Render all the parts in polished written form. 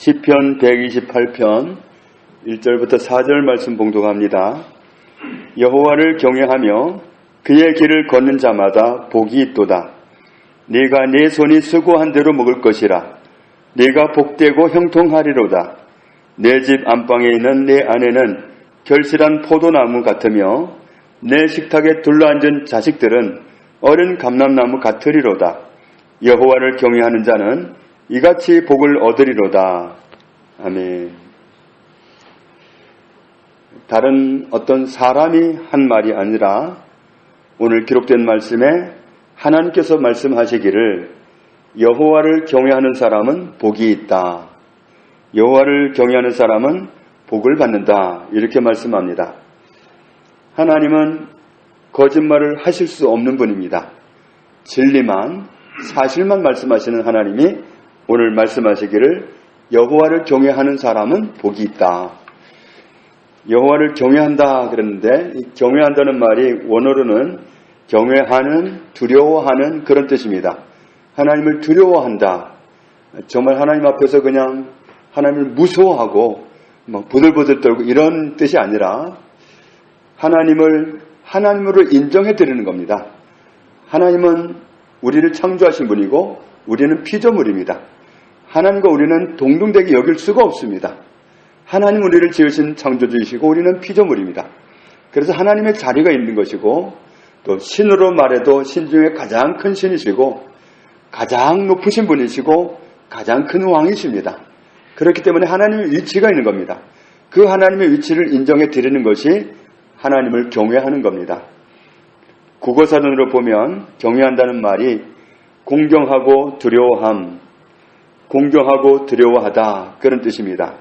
시편 128편 1절부터 4절 말씀 봉독합니다. 여호와를 경외하며 그의 길을 걷는 자마다 복이 있도다. 네가 네 손이 수고한 대로 먹을 것이라. 네가 복되고 형통하리로다. 내 집 안방에 있는 내 아내는 결실한 포도나무 같으며 내 식탁에 둘러앉은 자식들은 어린 감람나무 같으리로다. 여호와를 경외하는 자는 이같이 복을 얻으리로다. 아멘. 다른 어떤 사람이 한 말이 아니라 오늘 기록된 말씀에 하나님께서 말씀하시기를 여호와를 경외하는 사람은 복이 있다. 여호와를 경외하는 사람은 복을 받는다. 이렇게 말씀합니다. 하나님은 거짓말을 하실 수 없는 분입니다. 진리만, 사실만 말씀하시는 하나님이 오늘 말씀하시기를 여호와를 경외하는 사람은 복이 있다. 여호와를 경외한다 그랬는데 이 경외한다는 말이 원어로는 경외하는, 두려워하는 그런 뜻입니다. 하나님을 두려워한다. 정말 하나님 앞에서 그냥 하나님을 무서워하고 부들부들 떨고 이런 뜻이 아니라 하나님을 하나님으로 인정해 드리는 겁니다. 하나님은 우리를 창조하신 분이고 우리는 피조물입니다. 하나님과 우리는 동등되게 여길 수가 없습니다. 하나님 우리를 지으신 창조주이시고 우리는 피조물입니다. 그래서 하나님의 자리가 있는 것이고 또 신으로 말해도 신 중에 가장 큰 신이시고 가장 높으신 분이시고 가장 큰 왕이십니다. 그렇기 때문에 하나님의 위치가 있는 겁니다. 그 하나님의 위치를 인정해 드리는 것이 하나님을 경외하는 겁니다. 국어사전으로 보면 경외한다는 말이 공경하고 두려워함, 공경하고 두려워하다 그런 뜻입니다.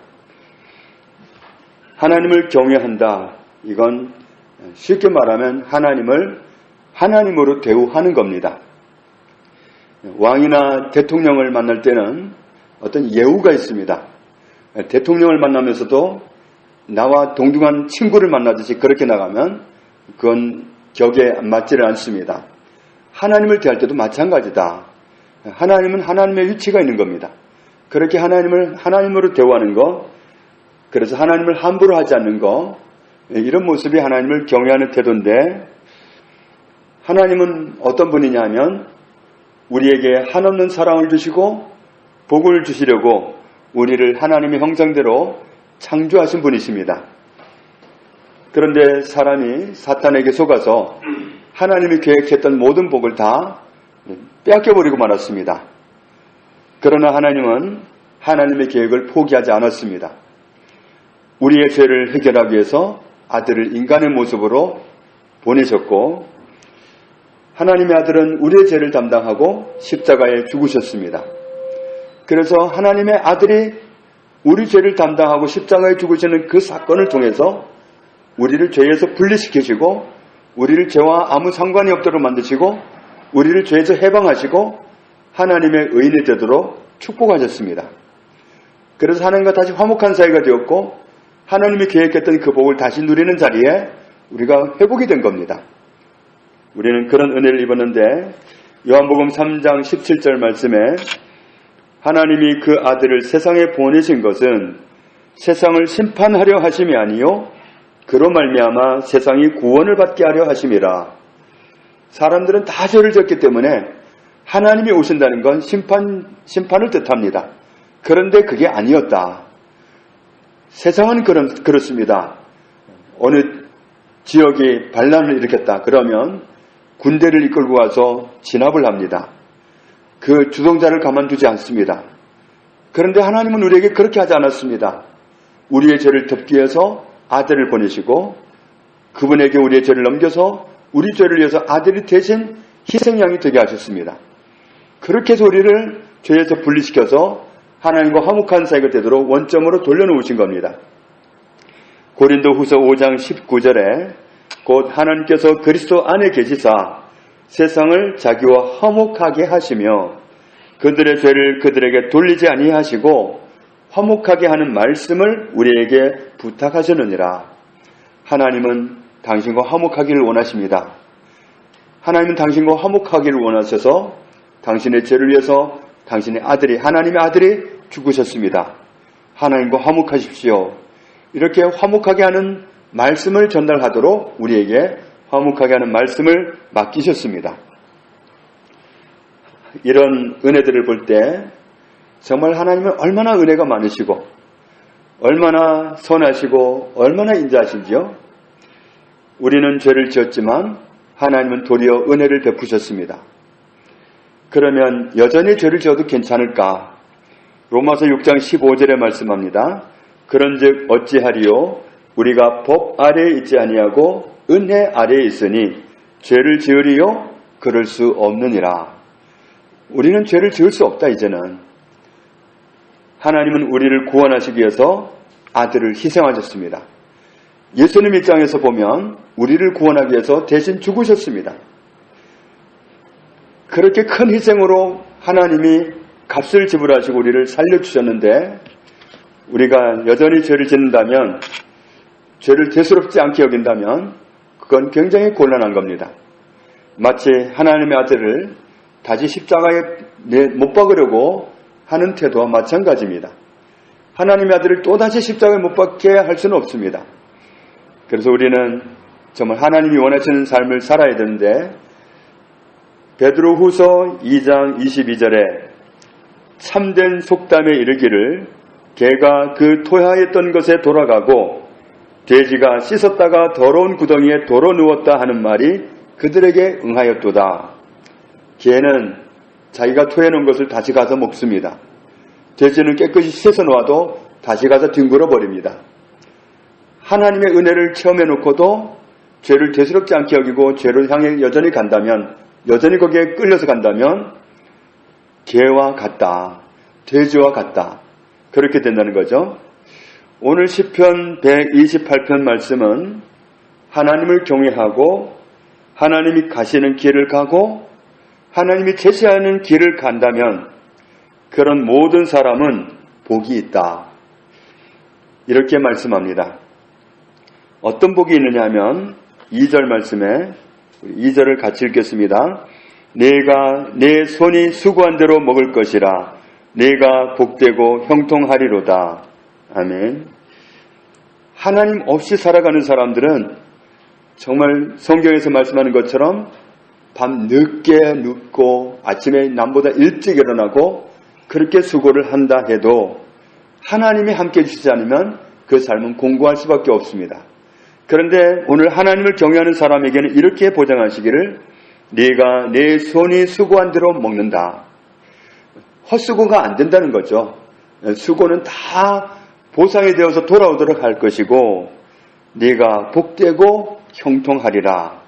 하나님을 경외한다. 이건 쉽게 말하면 하나님을 하나님으로 대우하는 겁니다. 왕이나 대통령을 만날 때는 어떤 예우가 있습니다. 대통령을 만나면서도 나와 동등한 친구를 만나듯이 그렇게 나가면 그건 격에 맞지를 않습니다. 하나님을 대할 때도 마찬가지다. 하나님은 하나님의 위치가 있는 겁니다. 그렇게 하나님을 하나님으로 대우하는 것, 그래서 하나님을 함부로 하지 않는 것, 이런 모습이 하나님을 경외하는 태도인데 하나님은 어떤 분이냐 하면 우리에게 한없는 사랑을 주시고 복을 주시려고 우리를 하나님의 형상대로 창조하신 분이십니다. 그런데 사람이 사탄에게 속아서 하나님이 계획했던 모든 복을 다 빼앗겨버리고 말았습니다. 그러나 하나님은 하나님의 계획을 포기하지 않았습니다. 우리의 죄를 해결하기 위해서 아들을 인간의 모습으로 보내셨고 하나님의 아들은 우리의 죄를 담당하고 십자가에 죽으셨습니다. 그래서 하나님의 아들이 우리 죄를 담당하고 십자가에 죽으시는 그 사건을 통해서 우리를 죄에서 분리시키시고 우리를 죄와 아무 상관이 없도록 만드시고 우리를 죄에서 해방하시고 하나님의 의인이 되도록 축복하셨습니다. 그래서 하나님과 다시 화목한 사이가 되었고 하나님이 계획했던 그 복을 다시 누리는 자리에 우리가 회복이 된 겁니다. 우리는 그런 은혜를 입었는데 요한복음 3장 17절 말씀에 하나님이 그 아들을 세상에 보내신 것은 세상을 심판하려 하심이 아니요 그로 말미암아 세상이 구원을 받게 하려 하심이라. 사람들은 다 죄를 졌기 때문에 하나님이 오신다는 건 심판을 뜻합니다. 그런데 그게 아니었다. 세상은 그렇습니다. 어느 지역이 반란을 일으켰다. 그러면 군대를 이끌고 와서 진압을 합니다. 그 주동자를 가만두지 않습니다. 그런데 하나님은 우리에게 그렇게 하지 않았습니다. 우리의 죄를 덮기 위해서 아들을 보내시고 그분에게 우리의 죄를 넘겨서 우리 죄를 위해서 아들이 대신 희생양이 되게 하셨습니다. 그렇게 해서 우리를 죄에서 분리시켜서 하나님과 화목한 사이가 되도록 원점으로 돌려놓으신 겁니다. 고린도후서 5장 19절에 곧 하나님께서 그리스도 안에 계시사 세상을 자기와 화목하게 하시며 그들의 죄를 그들에게 돌리지 아니하시고 화목하게 하는 말씀을 우리에게 부탁하셨느니라. 하나님은 당신과 화목하기를 원하십니다. 하나님은 당신과 화목하기를 원하셔서 당신의 죄를 위해서 당신의 아들이, 하나님의 아들이 죽으셨습니다. 하나님과 화목하십시오. 이렇게 화목하게 하는 말씀을 전달하도록 우리에게 화목하게 하는 말씀을 맡기셨습니다. 이런 은혜들을 볼 때 정말 하나님은 얼마나 은혜가 많으시고 얼마나 선하시고 얼마나 인자하신지요. 우리는 죄를 지었지만 하나님은 도리어 은혜를 베푸셨습니다. 그러면 여전히 죄를 지어도 괜찮을까? 로마서 6장 15절에 말씀합니다. 그런즉 어찌하리요? 우리가 법 아래에 있지 아니하고 은혜 아래에 있으니 죄를 지으리요? 그럴 수 없느니라. 우리는 죄를 지을 수 없다. 이제는 하나님은 우리를 구원하시기 위해서 아들을 희생하셨습니다. 예수님 입장에서 보면 우리를 구원하기 위해서 대신 죽으셨습니다. 그렇게 큰 희생으로 하나님이 값을 지불하시고 우리를 살려주셨는데 우리가 여전히 죄를 짓는다면, 죄를 대수롭지 않게 여긴다면 그건 굉장히 곤란한 겁니다. 마치 하나님의 아들을 다시 십자가에 못 박으려고 하는 태도와 마찬가지입니다. 하나님의 아들을 또다시 십자가에 못 박게 할 수는 없습니다. 그래서 우리는 정말 하나님이 원하시는 삶을 살아야 되는데, 베드로후서 2장 22절에 참된 속담에 이르기를 개가 그 토하였던 것에 돌아가고 돼지가 씻었다가 더러운 구덩이에 도로 누웠다 하는 말이 그들에게 응하였도다. 개는 자기가 토해놓은 것을 다시 가서 먹습니다. 돼지는 깨끗이 씻어 놓아도 다시 가서 뒹굴어 버립니다. 하나님의 은혜를 체험해놓고도 죄를 대수롭지 않게 여기고 죄를 향해 여전히 간다면, 여전히 거기에 끌려서 간다면 개와 같다, 돼지와 같다, 그렇게 된다는 거죠. 오늘 시편 128편 말씀은 하나님을 경외하고 하나님이 가시는 길을 가고 하나님이 제시하는 길을 간다면 그런 모든 사람은 복이 있다, 이렇게 말씀합니다. 어떤 복이 있느냐 하면 2절 말씀에 2절을 같이 읽겠습니다. 내가 내 손이 수고한 대로 먹을 것이라 내가 복되고 형통하리로다. 아멘. 하나님 없이 살아가는 사람들은 정말 성경에서 말씀하는 것처럼 밤 늦게 눕고 아침에 남보다 일찍 일어나고 그렇게 수고를 한다 해도 하나님이 함께 해주시지 않으면 그 삶은 공고할 수밖에 없습니다. 그런데 오늘 하나님을 경외하는 사람에게는 이렇게 보장하시기를 네가 내 손이 수고한 대로 먹는다. 헛수고가 안 된다는 거죠. 수고는 다 보상이 되어서 돌아오도록 할 것이고 네가 복되고 형통하리라.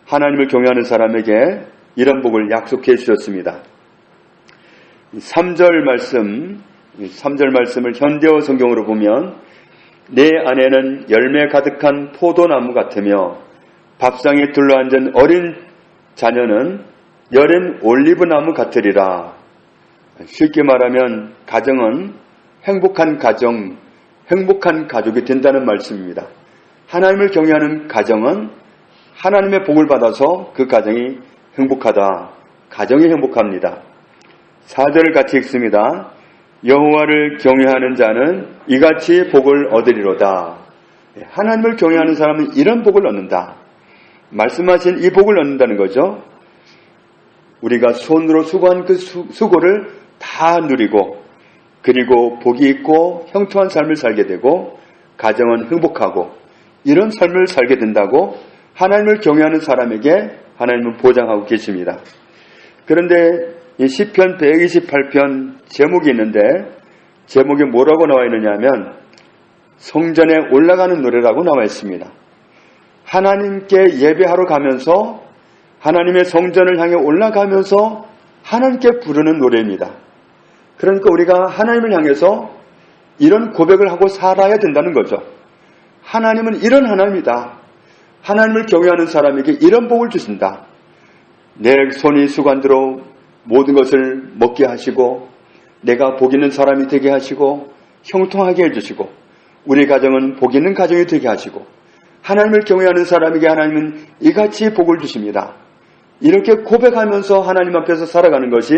하나님을 경외하는 사람에게 이런 복을 약속해 주셨습니다. 3절 말씀을 현대어 성경으로 보면 내 안에는 열매 가득한 포도나무 같으며 밥상에 둘러앉은 어린 자녀는 여린 올리브나무 같으리라. 쉽게 말하면 가정은 행복한 가정, 행복한 가족이 된다는 말씀입니다. 하나님을 경외하는 가정은 하나님의 복을 받아서 그 가정이 행복하다. 가정이 행복합니다. 4절을 같이 읽습니다. 여호와를 경외하는 자는 이같이 복을 얻으리로다. 하나님을 경외하는 사람은 이런 복을 얻는다. 말씀하신 이 복을 얻는다는 거죠. 우리가 손으로 수고한 그 수고를 다 누리고 그리고 복이 있고 형통한 삶을 살게 되고 가정은 행복하고 이런 삶을 살게 된다고 하나님을 경외하는 사람에게 하나님은 보장하고 계십니다. 그런데 이 시편 128편 제목이 있는데 제목이 뭐라고 나와 있느냐 하면 성전에 올라가는 노래라고 나와 있습니다. 하나님께 예배하러 가면서 하나님의 성전을 향해 올라가면서 하나님께 부르는 노래입니다. 그러니까 우리가 하나님을 향해서 이런 고백을 하고 살아야 된다는 거죠. 하나님은 이런 하나님이다. 하나님을 경외하는 사람에게 이런 복을 주신다. 내 손이 수관대로 모든 것을 먹게 하시고 내가 복 있는 사람이 되게 하시고 형통하게 해주시고 우리 가정은 복 있는 가정이 되게 하시고 하나님을 경외하는 사람에게 하나님은 이같이 복을 주십니다. 이렇게 고백하면서 하나님 앞에서 살아가는 것이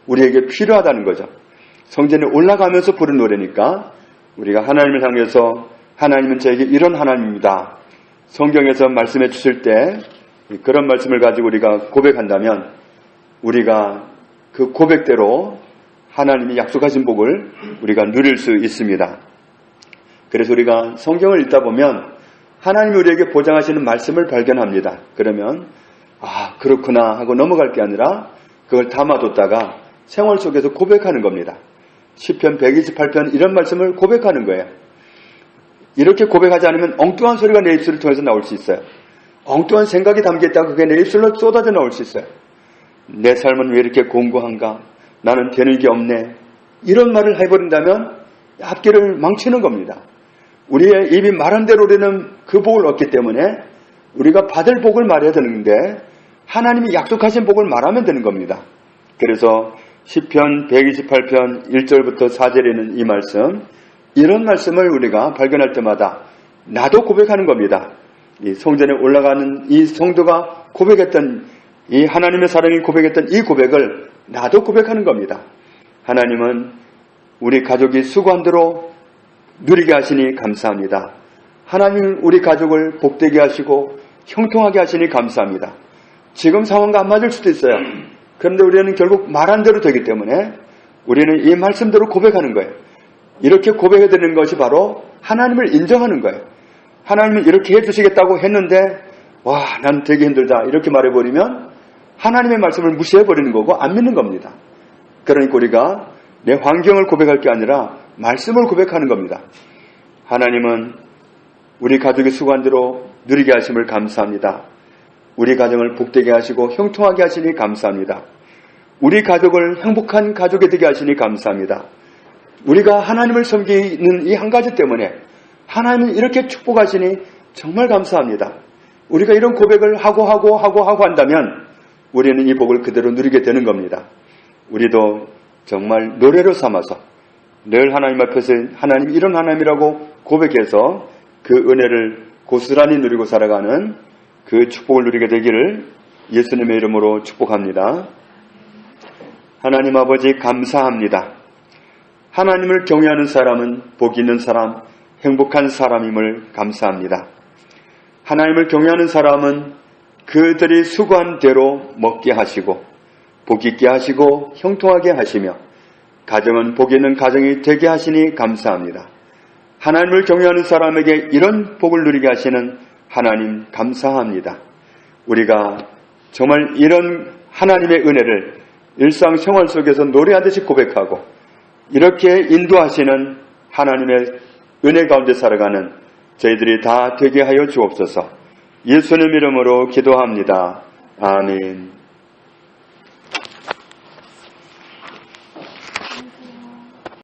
우리에게 필요하다는 거죠. 성전에 올라가면서 부른 노래니까 우리가 하나님을 향해서 하나님은 저에게 이런 하나님입니다. 성경에서 말씀해 주실 때 그런 말씀을 가지고 우리가 고백한다면 우리가 그 고백대로 하나님이 약속하신 복을 우리가 누릴 수 있습니다. 그래서 우리가 성경을 읽다 보면 하나님이 우리에게 보장하시는 말씀을 발견합니다. 그러면 그렇구나 하고 넘어갈 게 아니라 그걸 담아뒀다가 생활 속에서 고백하는 겁니다. 시편 128편 이런 말씀을 고백하는 거예요. 이렇게 고백하지 않으면 엉뚱한 소리가 내 입술을 통해서 나올 수 있어요. 엉뚱한 생각이 담겨있다가 그게 내 입술로 쏟아져 나올 수 있어요. 내 삶은 왜 이렇게 공고한가? 나는 되는 게 없네. 이런 말을 해버린다면 앞길을 망치는 겁니다. 우리의 입이 말한 대로 우리는 그 복을 얻기 때문에 우리가 받을 복을 말해야 되는데 하나님이 약속하신 복을 말하면 되는 겁니다. 그래서 시편 128편 1절부터 4절에 있는 이 말씀, 이런 말씀을 우리가 발견할 때마다 나도 고백하는 겁니다. 이 성전에 올라가는 이 성도가 고백했던 이 하나님의 사랑이 고백했던 이 고백을 나도 고백하는 겁니다. 하나님은 우리 가족이 수고한 대로 누리게 하시니 감사합니다. 하나님은 우리 가족을 복되게 하시고 형통하게 하시니 감사합니다. 지금 상황과 안 맞을 수도 있어요. 그런데 우리는 결국 말한 대로 되기 때문에 우리는 이 말씀대로 고백하는 거예요. 이렇게 고백해드리는 것이 바로 하나님을 인정하는 거예요. 하나님은 이렇게 해주시겠다고 했는데 난 되게 힘들다 이렇게 말해버리면 하나님의 말씀을 무시해버리는 거고 안 믿는 겁니다. 그러니까 우리가 내 환경을 고백할 게 아니라 말씀을 고백하는 겁니다. 하나님은 우리 가족이 수고한 대로 누리게 하심을 감사합니다. 우리 가정을 복되게 하시고 형통하게 하시니 감사합니다. 우리 가족을 행복한 가족이 되게 하시니 감사합니다. 우리가 하나님을 섬기는 이 한 가지 때문에 하나님은 이렇게 축복하시니 정말 감사합니다. 우리가 이런 고백을 하고 한다면 우리는 이 복을 그대로 누리게 되는 겁니다. 우리도 정말 노래로 삼아서 늘 하나님 앞에서 하나님 이런 하나님이라고 고백해서 그 은혜를 고스란히 누리고 살아가는 그 축복을 누리게 되기를 예수님의 이름으로 축복합니다. 하나님 아버지 감사합니다. 하나님을 경외하는 사람은 복 있는 사람, 행복한 사람임을 감사합니다. 하나님을 경외하는 사람은 그들이 수고한 대로 먹게 하시고 복 있게 하시고 형통하게 하시며 가정은 복 있는 가정이 되게 하시니 감사합니다. 하나님을 경외하는 사람에게 이런 복을 누리게 하시는 하나님 감사합니다. 우리가 정말 이런 하나님의 은혜를 일상생활 속에서 노래하듯이 고백하고 이렇게 인도하시는 하나님의 은혜 가운데 살아가는 저희들이 다 되게 하여 주옵소서. 예수님 이름으로 기도합니다. 아멘.